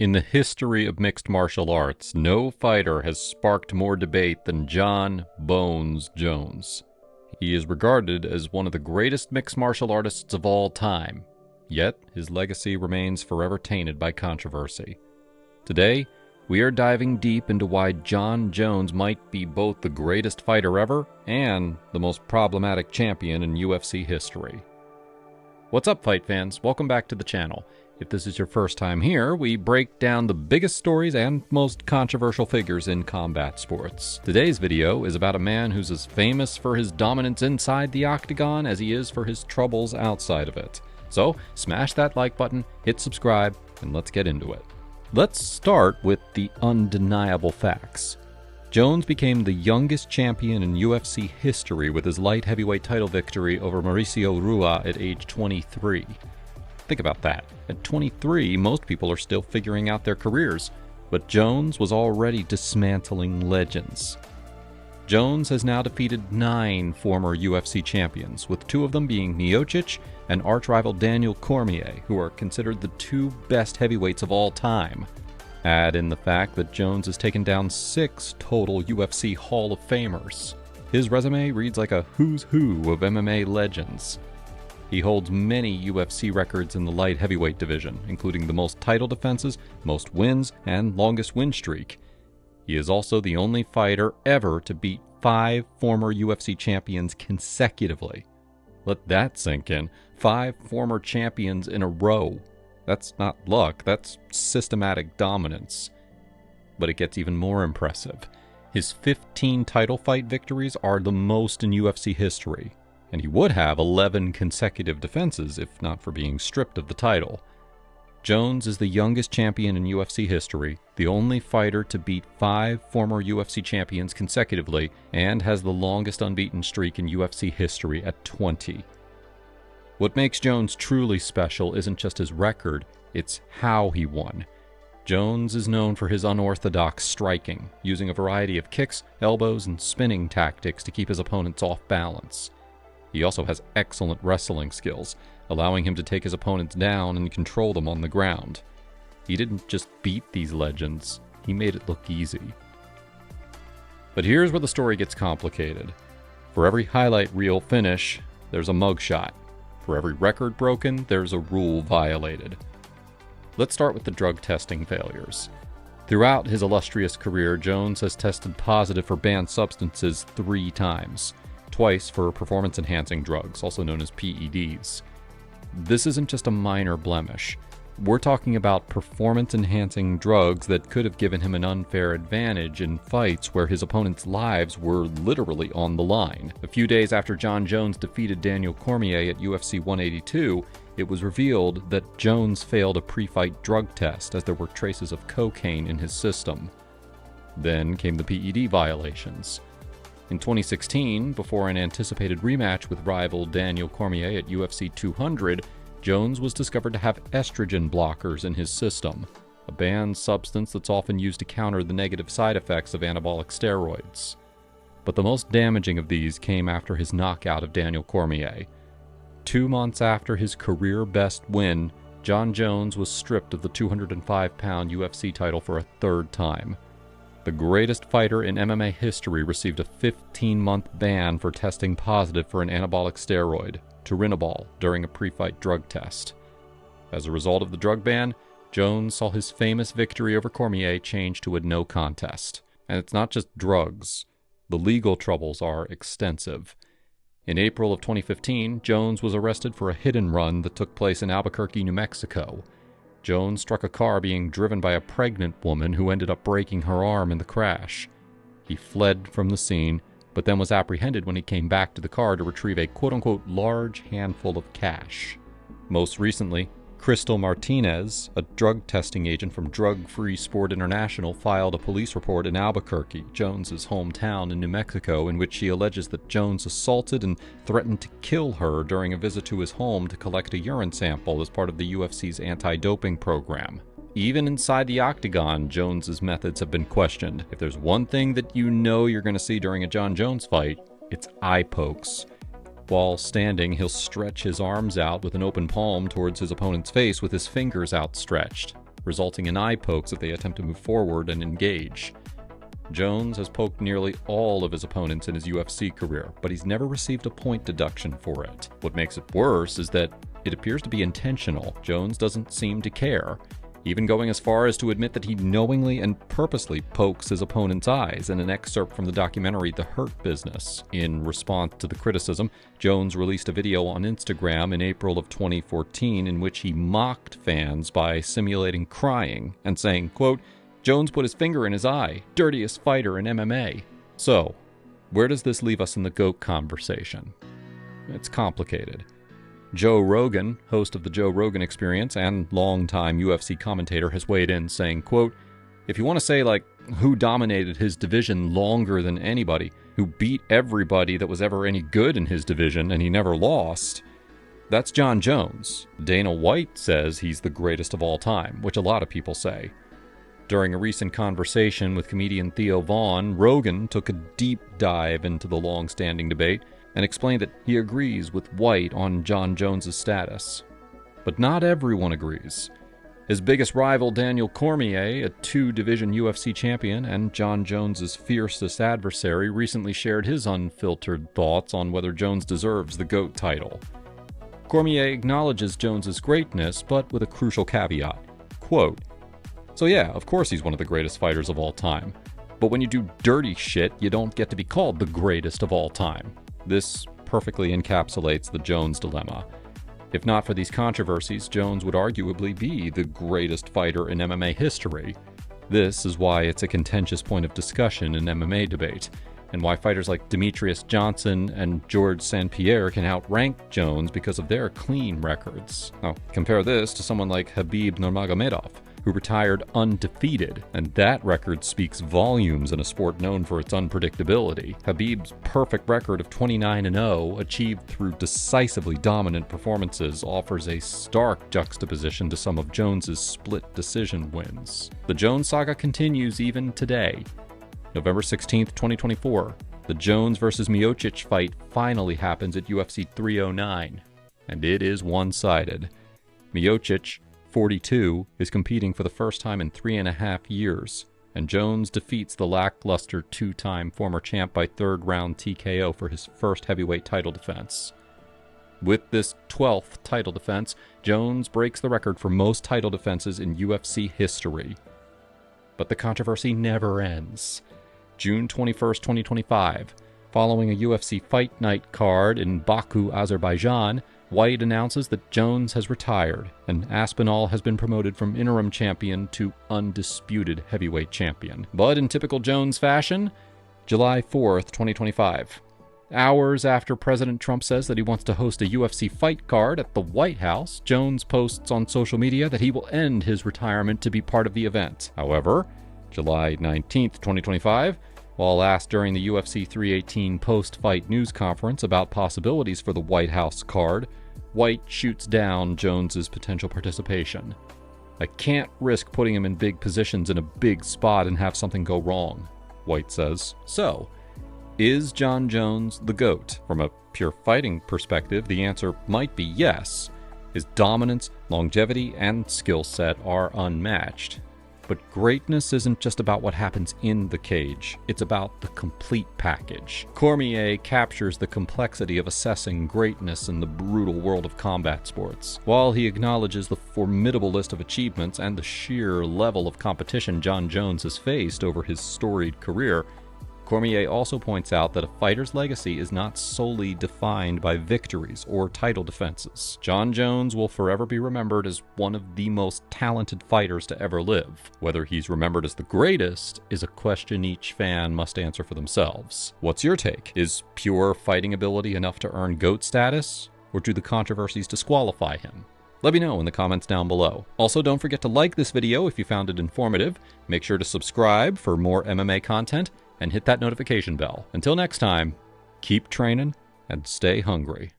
In the history of mixed martial arts, no fighter has sparked more debate than Jon "Bones" Jones. He is regarded as one of the greatest mixed martial artists of all time, yet his legacy remains forever tainted by controversy. Today, we are diving deep into why Jon Jones might be both the greatest fighter ever and the most problematic champion in UFC history. What's up, fight fans? Welcome back to the channel. If this is your first time here, we break down the biggest stories and most controversial figures in combat sports. Today's video is about a man who's as famous for his dominance inside the octagon as he is for his troubles outside of it. So, smash that like button, hit subscribe, and let's get into it. Let's start with the undeniable facts. Jones became the youngest champion in UFC history with his light heavyweight title victory over Mauricio Rua at age 23. Think about that. At 23, most people are still figuring out their careers, but Jones was already dismantling legends. Jones has now defeated 9 former UFC champions, with 2 of them being Miocic and arch-rival Daniel Cormier, who are considered the 2 best heavyweights of all time. Add in the fact that Jones has taken down 6 total UFC Hall of Famers. His resume reads like a who's who of MMA legends. He holds many UFC records in the light heavyweight division, including the most title defenses, most wins, and longest win streak. He is also the only fighter ever to beat 5 former UFC champions consecutively. Let that sink in. 5 former champions in a row. That's not luck, that's systematic dominance. But it gets even more impressive. His 15 title fight victories are the most in UFC history, and he would have 11 consecutive defenses if not for being stripped of the title. Jones is the youngest champion in UFC history, the only fighter to beat 5 former UFC champions consecutively, and has the longest unbeaten streak in UFC history at 20. What makes Jones truly special isn't just his record, it's how he won. Jones is known for his unorthodox striking, using a variety of kicks, elbows, and spinning tactics to keep his opponents off balance. He also has excellent wrestling skills, allowing him to take his opponents down and control them on the ground. He didn't just beat these legends, he made it look easy. But here's where the story gets complicated. For every highlight reel finish, there's a mugshot. For every record broken, there's a rule violated. Let's start with the drug testing failures. Throughout his illustrious career, Jones has tested positive for banned substances 3 times. Twice for performance-enhancing drugs, also known as PEDs. This isn't just a minor blemish. We're talking about performance-enhancing drugs that could have given him an unfair advantage in fights where his opponents' lives were literally on the line. A few days after Jon Jones defeated Daniel Cormier at UFC 182, it was revealed that Jones failed a pre-fight drug test as there were traces of cocaine in his system. Then came the PED violations. In 2016, before an anticipated rematch with rival Daniel Cormier at UFC 200, Jones was discovered to have estrogen blockers in his system, a banned substance that's often used to counter the negative side effects of anabolic steroids. But the most damaging of these came after his knockout of Daniel Cormier. 2 months after his career-best win, Jon Jones was stripped of the 205-pound UFC title for a 3rd time. The greatest fighter in MMA history received a 15-month ban for testing positive for an anabolic steroid, turinabol, during a pre-fight drug test. As a result of the drug ban, Jones saw his famous victory over Cormier change to a no contest. And it's not just drugs. The legal troubles are extensive. In April of 2015, Jones was arrested for a hit-and-run that took place in Albuquerque, New Mexico. Jones struck a car being driven by a pregnant woman who ended up breaking her arm in the crash. He fled from the scene, but then was apprehended when he came back to the car to retrieve a quote-unquote large handful of cash. Most recently, Crystal Martinez, a drug testing agent from Drug Free Sport International, filed a police report in Albuquerque, Jones's hometown in New Mexico, in which she alleges that Jones assaulted and threatened to kill her during a visit to his home to collect a urine sample as part of the UFC's anti-doping program. Even inside the octagon, Jones's methods have been questioned. If there's one thing that you know you're going to see during a Jon Jones fight, it's eye pokes. While standing, he'll stretch his arms out with an open palm towards his opponent's face with his fingers outstretched. resulting in eye pokes if they attempt to move forward and engage. Jones has poked nearly all of his opponents in his UFC career, but he's never received a point deduction for it. What makes it worse is that it appears to be intentional. Jones doesn't seem to care, even going as far as to admit that he knowingly and purposely pokes his opponent's eyes in an excerpt from the documentary The Hurt Business. In response to the criticism, Jones released a video on Instagram in April of 2014 in which he mocked fans by simulating crying and saying, quote, "Jones put his finger in his eye, dirtiest fighter in MMA." So, where does this leave us in the GOAT conversation? It's complicated. Joe Rogan, host of the Joe Rogan Experience and longtime UFC commentator, has weighed in saying, quote, "If you want to say, like, who dominated his division longer than anybody, who beat everybody that was ever any good in his division and he never lost, that's Jon Jones. Dana White says he's the greatest of all time, which a lot of people say." During a recent conversation with comedian Theo Vaughn, Rogan took a deep dive into the long-standing debate and explained that he agrees with White on Jon Jones' status. But not everyone agrees. His biggest rival, Daniel Cormier, a two-division UFC champion and Jon Jones' fiercest adversary, recently shared his unfiltered thoughts on whether Jones deserves the GOAT title. Cormier acknowledges Jones' greatness, but with a crucial caveat. Quote, "So yeah, of course he's one of the greatest fighters of all time. But when you do dirty shit, you don't get to be called the greatest of all time." This perfectly encapsulates the Jones dilemma. If not for these controversies, Jones would arguably be the greatest fighter in MMA history. This is why it's a contentious point of discussion in MMA debate, and why fighters like Demetrius Johnson and George St. Pierre can outrank Jones because of their clean records. Now, compare this to someone like Khabib Nurmagomedov, who retired undefeated, and that record speaks volumes in a sport known for its unpredictability. Khabib's perfect record of 29-0, achieved through decisively dominant performances, offers a stark juxtaposition to some of Jones's split decision wins. The Jones saga continues even today. November 16th, 2024, the Jones vs. Miocic fight finally happens at UFC 309, and it is one-sided. Miocic, 42, is competing for the first time in 3.5 years, and Jones defeats the lackluster two-time former champ by third-round TKO for his first heavyweight title defense. With this 12th title defense, Jones breaks the record for most title defenses in UFC history. But the controversy never ends. June 21st, 2025, following a UFC Fight Night card in Baku, Azerbaijan, White announces that Jones has retired, and Aspinall has been promoted from interim champion to undisputed heavyweight champion. But in typical Jones fashion, July 4th, 2025. Hours after President Trump says that he wants to host a UFC fight card at the White House, Jones posts on social media that he will end his retirement to be part of the event. However, July 19th, 2025, while asked during the UFC 318 post-fight news conference about possibilities for the White House card, White shoots down Jones's potential participation. "I can't risk putting him in big positions in a big spot and have something go wrong," White says. So, is Jon Jones the GOAT? From a pure fighting perspective, the answer might be yes. His dominance, longevity, and skill set are unmatched. But greatness isn't just about what happens in the cage, it's about the complete package. Cormier captures the complexity of assessing greatness in the brutal world of combat sports. While he acknowledges the formidable list of achievements and the sheer level of competition Jon Jones has faced over his storied career, Cormier also points out that a fighter's legacy is not solely defined by victories or title defenses. Jon Jones will forever be remembered as one of the most talented fighters to ever live. Whether he's remembered as the greatest is a question each fan must answer for themselves. What's your take? Is pure fighting ability enough to earn GOAT status, or do the controversies disqualify him? Let me know in the comments down below. Also, don't forget to like this video if you found it informative. Make sure to subscribe for more MMA content, and hit that notification bell. Until next time, keep training and stay hungry.